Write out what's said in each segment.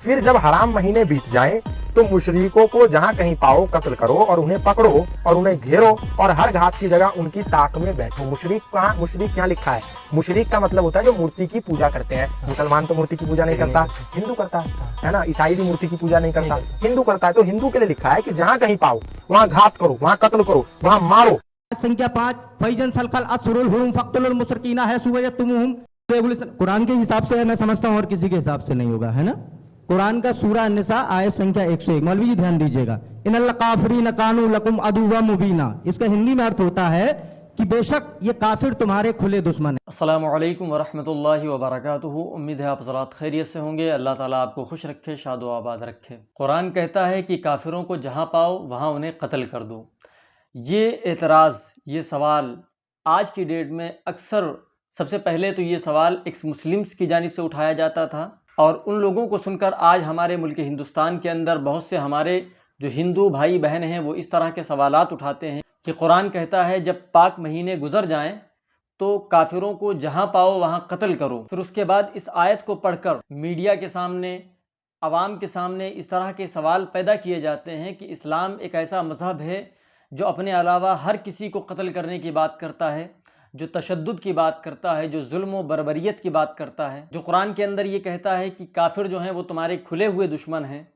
फिर जब हराम महीने बीत जाएं तो मुशरिकों को जहां कहीं पाओ कत्ल करो और उन्हें पकड़ो और उन्हें घेरो और हर घात की जगह उनकी ताक में बैठो। मुशरिक यहाँ लिखा है, मुशरिक का मतलब होता है जो मूर्ति की पूजा करते हैं। मुसलमान तो मूर्ति की पूजा नहीं करता, हिंदू करता है ना। ईसाई भी मूर्ति की पूजा नहीं करता, हिंदू करता है। तो हिंदू के लिए लिखा है कि जहां कहीं पाओ वहां घात करो, वहां कत्ल करो, वहां मारो। संख्या 5 फैजन सलकल असरुल हुरुम फक्तुल मुशरिकीना है सुवयतुमुहुम। रेगुलेशन कुरान के हिसाब से है, मैं समझता हूं और किसी के हिसाब से नहीं होगा, है ना। कुरान का सूरा अन्निसा आयत संख्या 101। मौलवी जी ध्यान दीजिएगा, इनल काफिरीन कानू लकुम अदुव्वा मुबीना। इसका हिंदी में अर्थ होता है कि बेशक ये काफिर तुम्हारे खुले दुश्मन है। अस्सलामु अलैकुम वरहमतुल्लाहि वबरकातुहू। उम्मीद है आप हज़रात खैरियत से होंगे। अल्लाह ताला आपको खुश रखे, शाद व आबाद रखे। कुरान कहता है कि काफिरों को जहाँ पाओ वहाँ उन्हें कत्ल कर दो। ये एतराज़, ये सवाल आज की डेट में अक्सर, सबसे पहले तो ये सवाल एक्स मुस्लिम्स की जानिब से उठाया जाता था, और उन लोगों को सुनकर आज हमारे मुल्क हिंदुस्तान के अंदर बहुत से हमारे जो हिंदू भाई बहन हैं वो इस तरह के सवालात उठाते हैं कि कुरान कहता है जब पाक महीने गुजर जाएं तो काफिरों को जहां पाओ वहां कत्ल करो। फिर उसके बाद इस आयत को पढ़कर मीडिया के सामने, आवाम के सामने इस तरह के सवाल पैदा किए जाते हैं कि इस्लाम एक ऐसा मज़हब है जो अपने अलावा हर किसी को कत्ल करने की बात करता है, जो तशद्दुद की बात करता है, जो जुल्म व बर्बरियत की बात करता है, जो कुरान के अंदर ये कहता है कि काफिर जो हैं वो तुम्हारे खुले हुए दुश्मन हैं,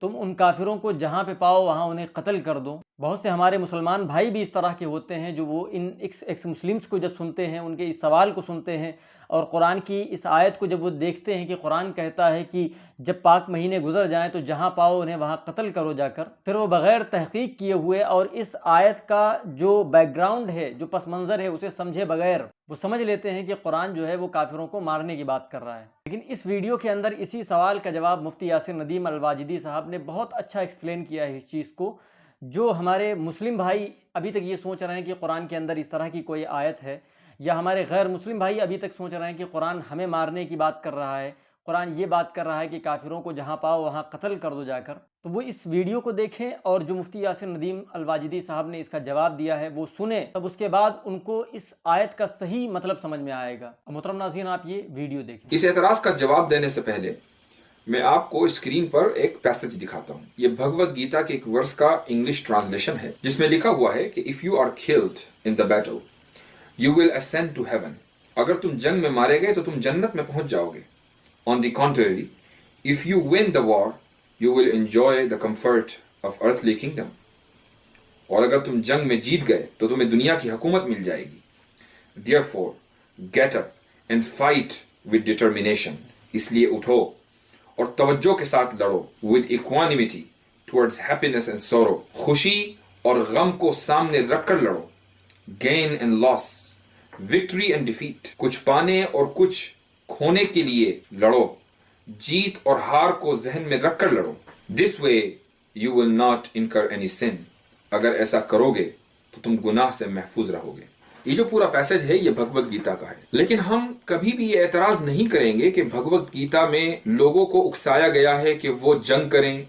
तुम उन काफिरों को जहाँ पे पाओ वहाँ उन्हें कत्ल कर दो। बहुत से हमारे मुसलमान भाई भी इस तरह के होते हैं जो वो इन एक्स मुस्लिम्स को जब सुनते हैं, उनके इस सवाल को सुनते हैं और कुरान की इस आयत को जब वो देखते हैं कि कुरान कहता है कि जब पाक महीने गुजर जाएं तो जहाँ पाओ उन्हें वहाँ कत्ल करो जाकर, फिर वो बग़ैर तहक़ीक़ किए हुए और इस आयत का जो बैकग्राउंड है, जो पस मंज़र है, उसे समझे बगैर वो समझ लेते हैं कि कुरान जो है वो काफिरों को मारने की बात कर रहा है। लेकिन इस वीडियो के अंदर इसी सवाल का जवाब मुफ्ती यासिर नदीम अल-वाजिदी साहब ने बहुत अच्छा एक्सप्लेन किया है इस चीज़ को। जो हमारे मुस्लिम भाई अभी तक ये सोच रहे हैं कि कुरान के अंदर इस तरह की कोई आयत है, या हमारे गैर मुस्लिम भाई अभी तक सोच रहे हैं कि कुरान हमें मारने की बात कर रहा है, कुरान ये बात कर रहा है कि काफिरों को जहाँ पाओ वहाँ कत्ल कर दो जाकर, तो वो इस वीडियो को देखें और जो मुफ्ती यासिर नदीम अल-वाजिदी साहब ने इसका जवाब दिया है वो सुने, तब उसके बाद उनको इस आयत का सही मतलब समझ में आएगा। मोहतरम नाज़रीन, आप ये वीडियो देखें। इस एतराज का जवाब देने से पहले मैं आपको स्क्रीन पर एक पैसेज दिखाता हूँ। ये भगवत गीता के एक वर्स का इंग्लिश ट्रांसलेशन है जिसमें लिखा हुआ है कि if you are killed in the battle you will ascend to heaven. अगर तुम जंग में मारे गए तो तुम जन्नत में पहुंच जाओगे। On the contrary, if you win the war you will enjoy the comfort of earthly kingdom. और अगर तुम जंग में जीत गए तो तुम्हें दुनिया की हुकूमत मिल जाएगी। Therefore get up and fight with determination. इसलिए उठो और तवज्जो के साथ लड़ो। With equanimity towards happiness and सोरो। खुशी और गम को सामने रखकर लड़ो। Gain and loss, victory and defeat. कुछ पाने और कुछ खोने के लिए लड़ो। जीत और हार को जहन में रखकर लड़ो। This way you will not इनकर एनी सिन। अगर ऐसा करोगे तो तुम गुनाह से महफूज रहोगे। ये जो पूरा पैसेज है ये भगवत गीता का है, लेकिन हम कभी भी ये एतराज नहीं करेंगे कि भगवत गीता में लोगों को उकसाया गया है कि वो जंग करें,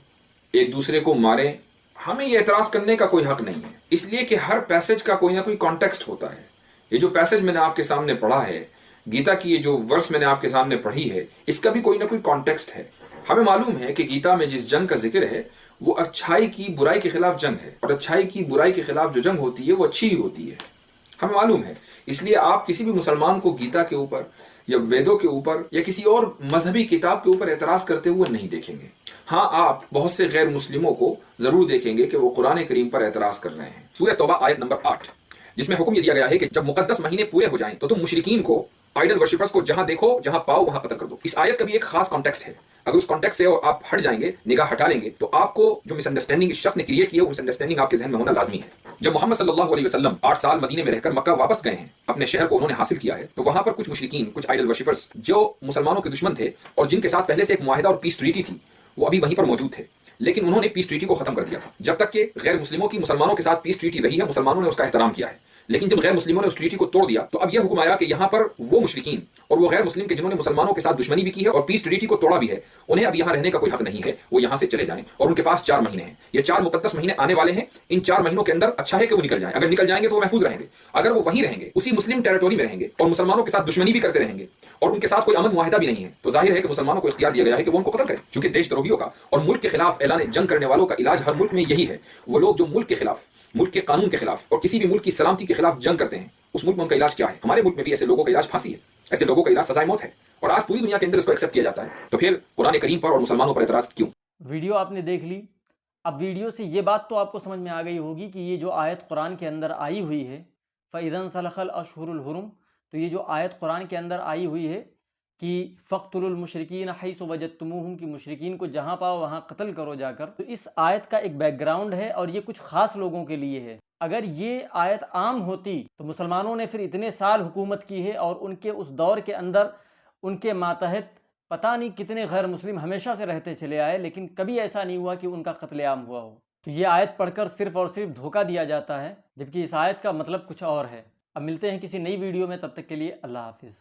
एक दूसरे को मारें। हमें ये एतराज करने का कोई हक नहीं है, इसलिए कि हर पैसेज का कोई ना कोई कॉन्टेक्स्ट होता है। ये जो पैसेज मैंने आपके सामने पढ़ा है, गीता की ये जो वर्स मैंने आपके सामने पढ़ी है, इसका भी कोई ना कोई कॉन्टेक्स्ट है। हमें मालूम है कि गीता में जिस जंग का जिक्र है वो अच्छाई की बुराई के खिलाफ जंग है, और अच्छाई की बुराई के खिलाफ जो जंग होती है वो अच्छी ही होती है, हमें मालूम है। इसलिए आप किसी भी मुसलमान को गीता के ऊपर या वेदों के ऊपर या किसी और मजहबी किताब के ऊपर एतराज करते हुए नहीं देखेंगे। हाँ, आप बहुत से गैर मुस्लिमों को जरूर देखेंगे कि वो कुरान करीम पर एतराज कर रहे हैं। सूरह तौबा आयत नंबर 8, जिसमें हुक्म ये दिया गया है कि जब मुकद्दस महीने पूरे हो जाएं तो तुम मुशरिकीन को, आइडल वर्शिपर्स को जहां देखो, जहां पाओ वहां कत्ल कर दो। इस आयत का भी एक खास कॉन्टेक्स्ट है। अगर उस कॉन्टेक्स्ट से और आप हट जाएंगे, निगाह हटा लेंगे, तो आपको जो मिसअंडरस्टैंडिंग इस शख्स ने क्रिएट की है, वो मिसअंडरस्टैंडिंग आपके जहन में होना लाजमी है। जब मोहम्मद सल्लल्लाहु अलैहि वसल्लम 8 साल मदीने में रहकर मक्का वापस गए हैं, अपने शहर को उन्होंने हासिल किया है, तो वहां पर कुछ मुशरिकीन, कुछ आइडल वर्शिपर्स जो मुसलमानों के दुश्मन थे और जिनके साथ पहले से एक मुआहिदा और पीस ट्रीटी थी, वो अभी वहीं पर मौजूद थे। लेकिन उन्होंने पीस ट्रीटी को खत्म कर दिया था। जब तक कि गैर मुस्लिमों की मुसलमानों के साथ पीस ट्रीटी रही है, मुसलमानों ने उसका एहतराम किया है। لیکن جب غیر مسلموں نے اس ٹریٹی کو توڑ دیا تو اب یہ حکم آیا کہ یہاں پر وہ مشرکین اور وہ غیر مسلم کے جنہوں نے مسلمانوں کے ساتھ دشمنی بھی کی ہے اور پیس ٹریٹی کو توڑا بھی ہے، انہیں اب یہاں رہنے کا کوئی حق نہیں ہے، وہ یہاں سے چلے جائیں، اور ان کے پاس 4 مہینے ہیں، یہ 4 مقدس مہینے آنے والے ہیں، ان 4 مہینوں کے اندر اچھا ہے کہ وہ نکل جائیں، اگر نکل جائیں گے تو وہ محفوظ رہیں گے، اگر وہ وہیں رہیں گے اسی مسلم ٹیریٹوری میں رہیں گے اور مسلمانوں کے ساتھ دشمنی بھی کرتے رہیں گے اور ان کے ساتھ کوئی امن معاہدہ بھی نہیں ہے، تو ظاہر ہے کہ مسلمانوں کو اختیار دیا گیا ہے کہ وہ ان کو قتل کریں، چونکہ دیش دروہیوں کا اور ملک کے خلاف اعلان جنگ کرنے والوں کا علاج ہر ملک میں یہی ہے، وہ لوگ جو ملک کے خلاف، ملک کے قانون کے خلاف اور کسی بھی ملک کی سلامتی کے خلاف جنگ کرتے ہیں، اس ملک میں ان کا علاج کیا ہے؟ ہمارے ملک میں بھی ایسے لوگوں کا علاج پھانسی ہے، ایسے لوگوں کا علاج سزائے موت ہے، اور آج پوری دنیا کے اندر اس کو ایکسیپٹ کیا جاتا ہے، تو پھر قرآن کریم پر اور مسلمانوں پر اعتراض کیوں؟ ویڈیو آپ نے دیکھ لی. اب ویڈیو سے یہ بات تو آپ کو سمجھ میں آ گئی ہوگی کہ یہ جو آیت قرآن کے اندر آئی ہوئی ہے فَإِذَا انْسَلَخَ الْأَشْهُرُ الْحُرُمُ، تو یہ جو آیت قرآن کے اندر آئی ہوئی ہے کہ فَاقْتُلُوا الْمُشْرِكِينَ حَيْثُ وَجَدتُّمُوهُمْ کہ مشرکین کو جہاں پاؤ وہاں قتل کرو جا کر، تو اس آیت کا ایک بیک گراؤنڈ ہے اور یہ کچھ خاص لوگوں کے لیے ہے. اگر یہ آیت عام ہوتی تو مسلمانوں نے پھر اتنے سال حکومت کی ہے اور ان کے اس دور کے اندر ان کے ماتحت پتہ نہیں کتنے غیر مسلم ہمیشہ سے رہتے چلے آئے، لیکن کبھی ایسا نہیں ہوا کہ ان کا قتل عام ہوا ہو. تو یہ آیت پڑھ کر صرف اور صرف دھوکہ دیا جاتا ہے، جبکہ اس آیت کا مطلب کچھ اور ہے. اب ملتے ہیں کسی نئی ویڈیو میں، تب تک کے لیے اللہ حافظ.